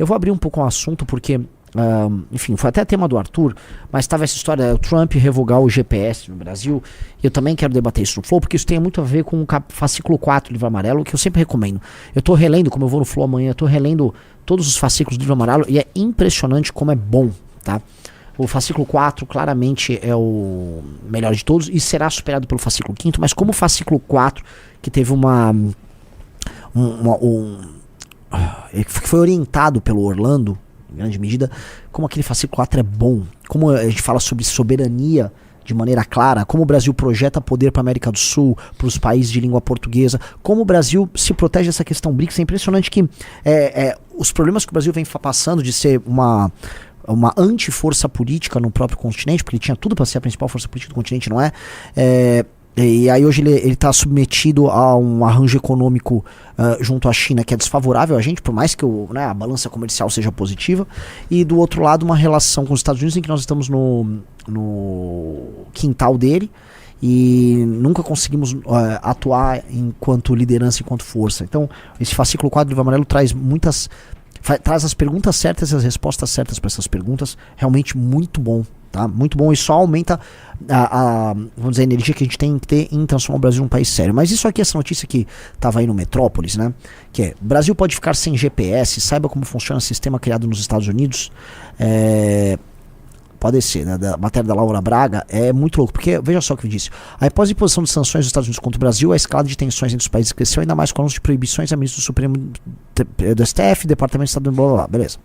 Eu vou abrir um pouco o assunto porque, enfim, foi até tema do Arthur, mas estava essa história, o Trump revogar o GPS no Brasil, e eu também quero debater isso no Flow, porque isso tem muito a ver com o fascículo 4 do Livro Amarelo, que eu sempre recomendo. Eu tô relendo, como eu vou no Flow amanhã, eu tô relendo todos os fascículos do Livro Amarelo, e é impressionante como é bom, tá? O fascículo 4 claramente é o melhor de todos, e será superado pelo fascículo 5º, mas como o fascículo 4, que teve que foi orientado pelo Orlando, em grande medida, como aquele fascículo 4 é bom, como a gente fala sobre soberania de maneira clara, como o Brasil projeta poder para a América do Sul, para os países de língua portuguesa, como o Brasil se protege dessa questão BRICS. É impressionante que os problemas que o Brasil vem passando de ser uma anti-força política no próprio continente, porque ele tinha tudo para ser a principal força política do continente, não é? E aí hoje ele está submetido a um arranjo econômico junto à China que é desfavorável a gente, por mais que a balança comercial seja positiva, e do outro lado uma relação com os Estados Unidos em que nós estamos no quintal dele e nunca conseguimos atuar enquanto liderança, enquanto força. Então esse fascículo 4 do Livro Amarelo traz as perguntas certas e as respostas certas para essas perguntas, realmente muito bom. Tá? Muito bom, e só aumenta vamos dizer, a energia que a gente tem que ter em transformar o Brasil num país sério. Mas isso aqui, essa notícia que estava aí no Metrópolis, né? Que é: Brasil pode ficar sem GPS, saiba como funciona o sistema criado nos Estados Unidos. Pode ser, né? Da matéria da Laura Braga, é muito louco, porque veja só o que eu disse. Após a imposição de sanções dos Estados Unidos contra o Brasil, a escalada de tensões entre os países cresceu, ainda mais com anúncios de proibições a ministro do Supremo do STF, Departamento de Estado, blá blá blá, beleza.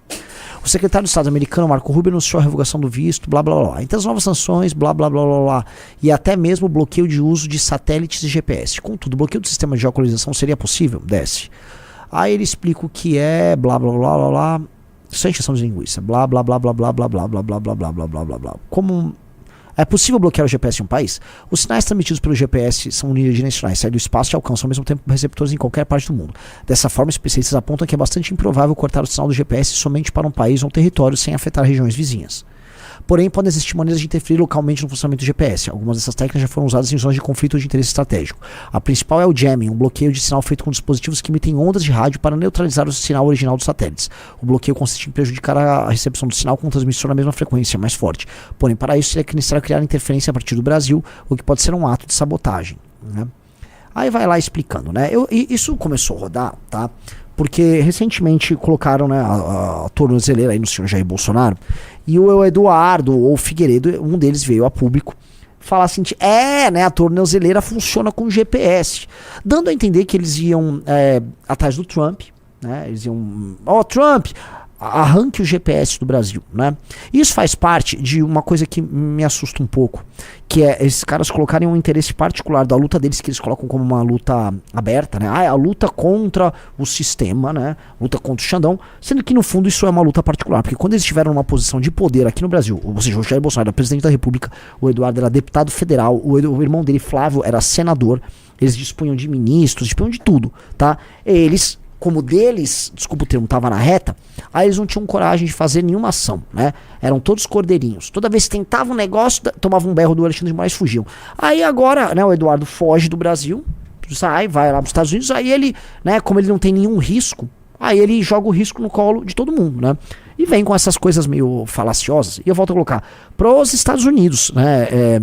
O secretário de Estado americano, Marco Rubio, anunciou a revogação do visto, blá blá blá. Então as novas sanções, blá blá blá blá blá, e até mesmo o bloqueio de uso de satélites e GPS. Contudo, o bloqueio do sistema de geolocalização seria possível? Desce. Aí ele explica o que é, blá blá blá blá blá. Sem encheção de linguiça, blá blá blá blá blá blá blá blá blá blá blá blá blá blá blá. Como é possível bloquear o GPS em um país? Os sinais transmitidos pelo GPS são unidimensionais, saem do espaço e alcançam ao mesmo tempo receptores em qualquer parte do mundo. Dessa forma, especialistas apontam que é bastante improvável cortar o sinal do GPS somente para um país ou um território sem afetar regiões vizinhas. Porém, podem existir maneiras de interferir localmente no funcionamento do GPS. Algumas dessas técnicas já foram usadas em zonas de conflito ou de interesse estratégico. A principal é o jamming, um bloqueio de sinal feito com dispositivos que emitem ondas de rádio para neutralizar o sinal original dos satélites. O bloqueio consiste em prejudicar a recepção do sinal com um transmissor na mesma frequência, mais forte. Porém, para isso seria necessário criar interferência a partir do Brasil, o que pode ser um ato de sabotagem, né? Aí vai lá explicando, né? Isso começou a rodar, tá? Porque recentemente colocaram, né, a tornozeleira aí no senhor Jair Bolsonaro, e o Eduardo ou o Figueiredo, um deles veio a público falar assim, né, a tornozeleira funciona com GPS, dando a entender que eles iam atrás do Trump, né, eles iam, Trump, arranque o GPS do Brasil, né? Isso faz parte de uma coisa que me assusta um pouco, que é esses caras colocarem um interesse particular da luta deles, que eles colocam como uma luta aberta, né? A luta contra o sistema, né? Luta contra o Xandão, sendo que no fundo isso é uma luta particular, porque quando eles estiveram numa posição de poder aqui no Brasil, ou seja, o Jair Bolsonaro era presidente da República, o Eduardo era deputado federal, o irmão dele, Flávio, era senador, eles dispunham de ministros, dispunham de tudo, tá? Eles, como deles, desculpa o termo, tava na reta, aí eles não tinham coragem de fazer nenhuma ação, né? Eram todos cordeirinhos. Toda vez que tentavam um negócio, tomavam um berro do Alexandre de Moraes e fugiam. Aí agora, né, o Eduardo foge do Brasil, sai, vai lá para os Estados Unidos, aí ele, né, como ele não tem nenhum risco, aí ele joga o risco no colo de todo mundo, né? E vem com essas coisas meio falaciosas. E eu volto a colocar, para os Estados Unidos, né,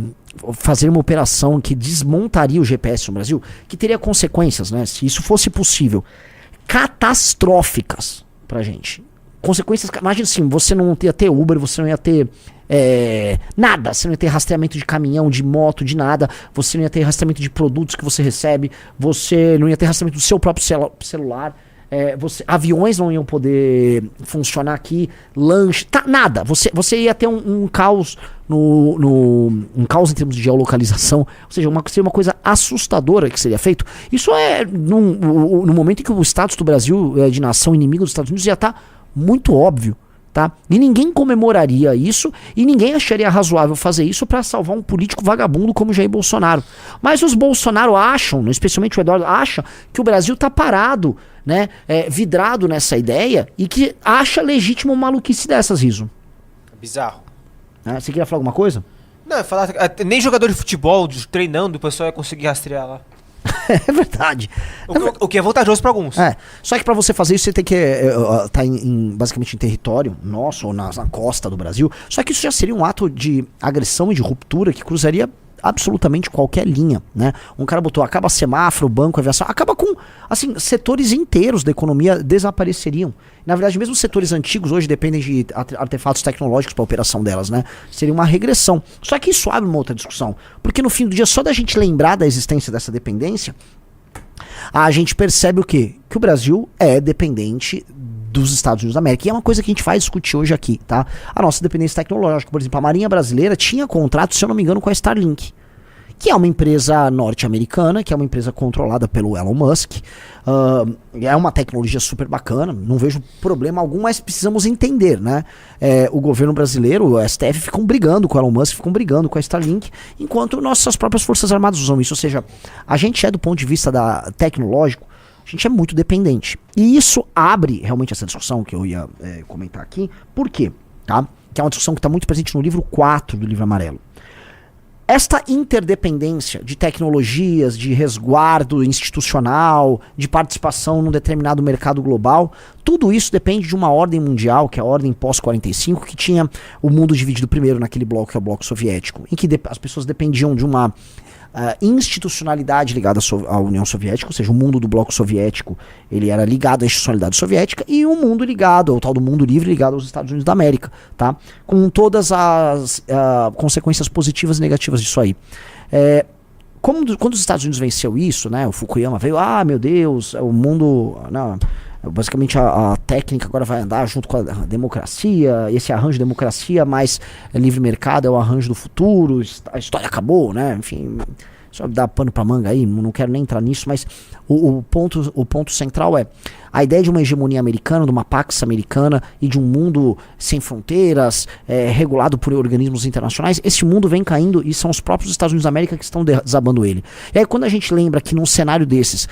fazer uma operação que desmontaria o GPS no Brasil, que teria consequências, né, se isso fosse possível, catastróficas pra gente. Consequências, imagina assim, você não ia ter Uber, você não ia ter nada, você não ia ter rastreamento de caminhão, de moto, de nada, você não ia ter rastreamento de produtos que você recebe, você não ia ter rastreamento do seu próprio celular, aviões não iam poder funcionar aqui, lanche, nada, você ia ter um caos um caos em termos de geolocalização, ou seja, seria uma coisa assustadora que seria feito. Isso no momento em que o status do Brasil de nação inimigo dos Estados Unidos já está muito óbvio, tá? E ninguém comemoraria isso e ninguém acharia razoável fazer isso para salvar um político vagabundo como Jair Bolsonaro. Mas os Bolsonaro acham, especialmente o Eduardo, acha que o Brasil tá parado, né, vidrado nessa ideia e que acha legítimo uma maluquice dessas, Riso. Bizarro. Você queria falar alguma coisa? Não, falar nem jogador de futebol treinando o pessoal ia conseguir rastrear lá. É verdade. O que é vantajoso para alguns. Só que para você fazer isso, você tem que estar basicamente em território nosso ou na costa do Brasil. Só que isso já seria um ato de agressão e de ruptura que cruzaria absolutamente qualquer linha, né? Um cara botou, acaba semáforo, banco, aviação, acaba com, assim, setores inteiros da economia desapareceriam. Na verdade, mesmo setores antigos hoje dependem de artefatos tecnológicos para a operação delas, né? Seria uma regressão. Só que isso abre uma outra discussão, porque no fim do dia, só da gente lembrar da existência dessa dependência, a gente percebe o quê? Que o Brasil é dependente dos Estados Unidos da América. E é uma coisa que a gente vai discutir hoje aqui, tá? A nossa dependência tecnológica. Por exemplo, a Marinha Brasileira tinha contrato, se eu não me engano, com a Starlink, que é uma empresa norte-americana, que é uma empresa controlada pelo Elon Musk. É uma tecnologia super bacana, não vejo problema algum, mas precisamos entender, né? O governo brasileiro, o STF, ficam brigando com o Elon Musk, ficam brigando com a Starlink, enquanto nossas próprias forças armadas usam isso. Ou seja, a gente é, do ponto de vista tecnológico, a gente é muito dependente. E isso abre realmente essa discussão que eu ia comentar aqui. Por quê? Tá? Que é uma discussão que está muito presente no livro 4 do Livro Amarelo. Esta interdependência de tecnologias, de resguardo institucional, de participação num determinado mercado global, tudo isso depende de uma ordem mundial, que é a ordem pós-45, que tinha o mundo dividido primeiro naquele bloco, que é o bloco soviético, em que as pessoas dependiam de uma institucionalidade ligada à União Soviética, ou seja, o mundo do bloco soviético ele era ligado à institucionalidade soviética, e o mundo ligado, o tal do mundo livre, ligado aos Estados Unidos da América, tá? Com todas as consequências positivas e negativas disso aí. Quando os Estados Unidos venceu isso, né, o Fukuyama veio, meu Deus, o mundo... Não, basicamente a técnica agora vai andar junto com a democracia, esse arranjo de democracia mais livre mercado é o arranjo do futuro, a história acabou, né? Enfim, só dá pano pra manga aí, não quero nem entrar nisso, mas o ponto central é a ideia de uma hegemonia americana, de uma Pax americana e de um mundo sem fronteiras, regulado por organismos internacionais. Esse mundo vem caindo e são os próprios Estados Unidos da América que estão desabando ele. E aí quando a gente lembra que num cenário desses,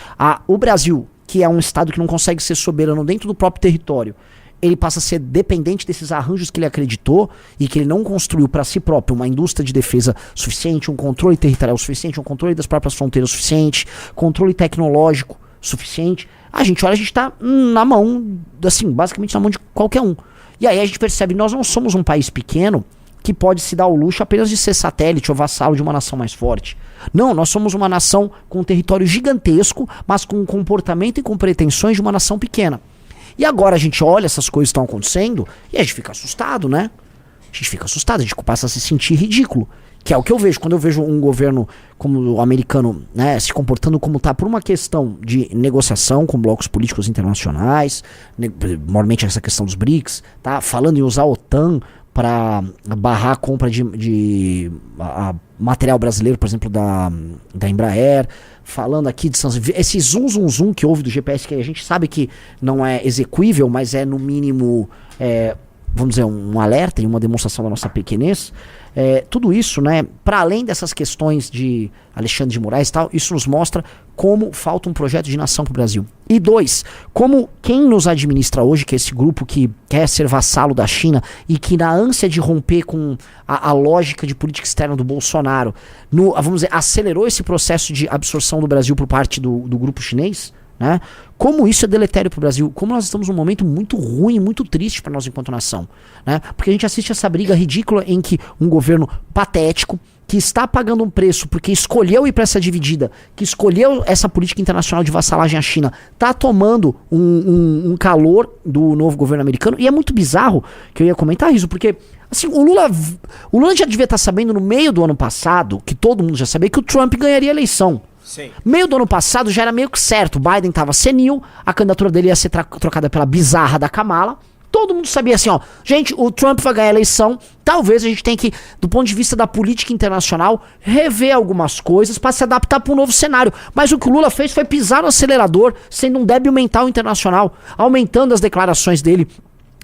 o Brasil, que é um estado que não consegue ser soberano dentro do próprio território, ele passa a ser dependente desses arranjos que ele acreditou e que ele não construiu para si próprio uma indústria de defesa suficiente, um controle territorial suficiente, um controle das próprias fronteiras suficiente, controle tecnológico suficiente. A gente olha, a gente tá na mão, assim, basicamente na mão de qualquer um. E aí a gente percebe, nós não somos um país pequeno que pode se dar o luxo apenas de ser satélite ou vassalo de uma nação mais forte. Não, nós somos uma nação com um território gigantesco, mas com um comportamento e com pretensões de uma nação pequena. E agora a gente olha essas coisas que estão acontecendo e a gente fica assustado, né? A gente fica assustado, a gente passa a se sentir ridículo. Que é o que eu vejo, quando eu vejo um governo como o americano, né, se comportando como tá por uma questão de negociação com blocos políticos internacionais, normalmente essa questão dos BRICS, tá? Falando em usar a OTAN para barrar a compra de material brasileiro, por exemplo, da Embraer, falando aqui de esse zoom que houve do GPS, que a gente sabe que não é execuível, mas é no mínimo, vamos dizer, um alerta e uma demonstração da nossa pequenez. Tudo isso, né, para além dessas questões de Alexandre de Moraes e tal, isso nos mostra como falta um projeto de nação para o Brasil. E 2, como quem nos administra hoje, que é esse grupo que quer ser vassalo da China e que na ânsia de romper com a lógica de política externa do Bolsonaro, vamos dizer, acelerou esse processo de absorção do Brasil por parte do grupo chinês, né? Como isso é deletério para o Brasil, como nós estamos num momento muito ruim, muito triste para nós enquanto nação, né? Porque a gente assiste essa briga ridícula em que um governo patético, que está pagando um preço porque escolheu ir para essa dividida, que escolheu essa política internacional de vassalagem à China, está tomando um calor do novo governo americano. E é muito bizarro, que eu ia comentar isso, porque assim, o Lula já devia estar sabendo no meio do ano passado, que todo mundo já sabia, que o Trump ganharia a eleição. Sim. Meio do ano passado já era meio que certo, o Biden estava senil, a candidatura dele ia ser trocada pela bizarra da Kamala. Todo mundo sabia assim, gente, o Trump vai ganhar a eleição, talvez a gente tenha que, do ponto de vista da política internacional, rever algumas coisas para se adaptar para um novo cenário. Mas o que o Lula fez foi pisar no acelerador, sendo um débil mental internacional, aumentando as declarações dele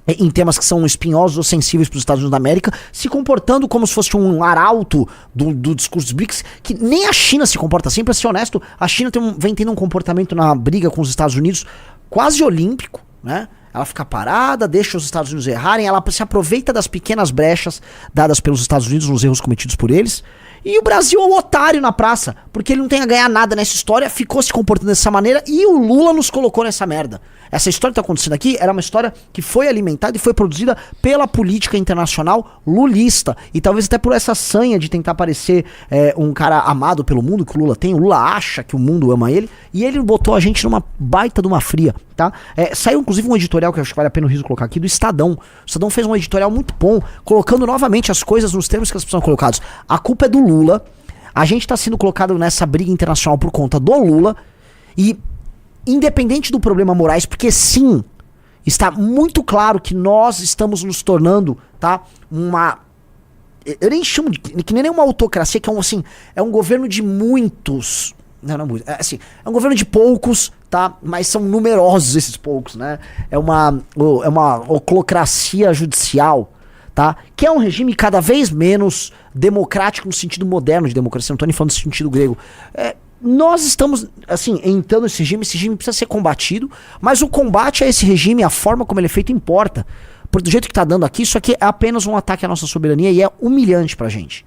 em temas que são espinhosos ou sensíveis para os Estados Unidos da América, se comportando como se fosse um arauto do discurso dos BRICS, que nem a China se comporta assim. Para ser honesto, a China vem tendo um comportamento na briga com os Estados Unidos quase olímpico, né? Ela fica parada, deixa os Estados Unidos errarem, ela se aproveita das pequenas brechas dadas pelos Estados Unidos nos erros cometidos por eles. E o Brasil é o otário na praça, porque ele não tem a ganhar nada nessa história, ficou se comportando dessa maneira e o Lula nos colocou nessa merda. Essa história que tá acontecendo aqui era uma história que foi alimentada e foi produzida pela política internacional lulista. E talvez até por essa sanha de tentar parecer um cara amado pelo mundo, que o Lula tem. O Lula acha que o mundo ama ele. E ele botou a gente numa baita de uma fria, tá? Saiu inclusive um editorial que eu acho que vale a pena o riso colocar aqui, do Estadão. O Estadão fez um editorial muito bom, colocando novamente as coisas nos termos que elas precisam colocados. A culpa é do Lula. A gente tá sendo colocado nessa briga internacional por conta do Lula. E independente do problema Moraes, porque sim, está muito claro que nós estamos nos tornando, tá, eu nem chamo de que nem uma autocracia, que é um governo de muitos, não muito, é um governo de poucos, tá, mas são numerosos esses poucos, né, é uma oclocracia judicial, tá, que é um regime cada vez menos democrático no sentido moderno de democracia, não tô nem falando no sentido grego, nós estamos, entrando nesse regime precisa ser combatido, mas o combate a esse regime, a forma como ele é feito, importa. Porque do jeito que tá dando aqui, isso aqui é apenas um ataque à nossa soberania e é humilhante pra gente.